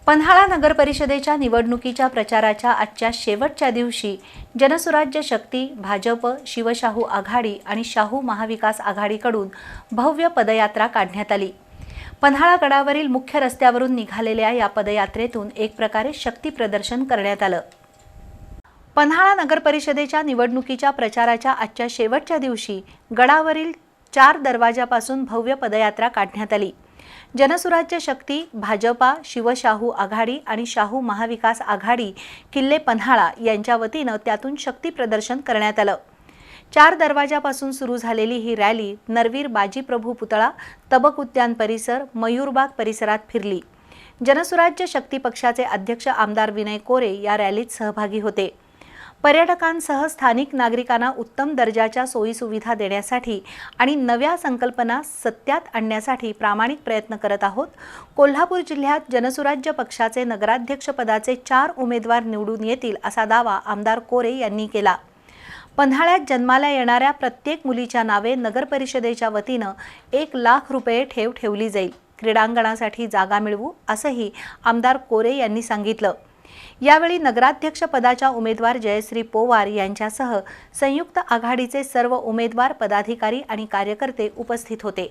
पन्हाळा नगर परिषदेच्या निवडणुकीच्या प्रचाराच्या आजच्या शेवटच्या दिवशी जनसुराज्य शक्ती, भाजप, शिवशाहू आघाडी आणि शाहू महाविकास आघाडीकडून भव्य पदयात्रा काढण्यात आली। पन्हाळा गडावरील मुख्य रस्त्यावरून निघालेल्या या पदयात्रेतून एक प्रकारे शक्ती प्रदर्शन करण्यात आलं। पन्हाळा नगर परिषदेच्या निवडणुकीच्या प्रचाराच्या आजच्या शेवटच्या दिवशी गडावरील 4 दरवाजापासून भव्य पदयात्रा काढण्यात आली। जनसुराज्य शक्ती, भाजपा, शिवशाहू आघाडी आणि शाहू महाविकास आघाडी किल्ले पन्हाळा यांच्या वतीनं त्यातून शक्ती प्रदर्शन करण्यात आलं। 4 दरवाजापासून सुरू झालेली ही रॅली नरवीर बाजीप्रभू पुतळा, तबक उद्यान परिसर, मयूरबाग परिसरात फिरली। जनसुराज्य शक्ती पक्षाचे अध्यक्ष आमदार विनय कोरे या रॅलीत सहभागी होते। पर्यटकांसह स्थानिक नागरिकांना उत्तम दर्जाच्या सोयीसुविधा देण्यासाठी आणि नव्या संकल्पना सत्यात आणण्यासाठी प्रामाणिक प्रयत्न करत आहोत। कोल्हापूर जिल्ह्यात जनसुराज्य पक्षाचे नगराध्यक्षपदाचे 4 उमेदवार निवडून येतील असा दावा आमदार कोरे यांनी केला। पन्हाळ्यात जन्माला येणाऱ्या प्रत्येक मुलीच्या नावे नगर परिषदेच्या वतीनं 1 लाख रुपये ठेव ठेवली जाईल। क्रीडांगणासाठी जागा मिळवू असंही आमदार कोरे यांनी सांगितलं। यावेळी नगराध्यक्ष पदाच्या उमेदवार जयश्री पोवार यांच्यासह संयुक्त आघाडीचे सर्व उमेदवार, पदाधिकारी आणि कार्यकर्ते उपस्थित होते।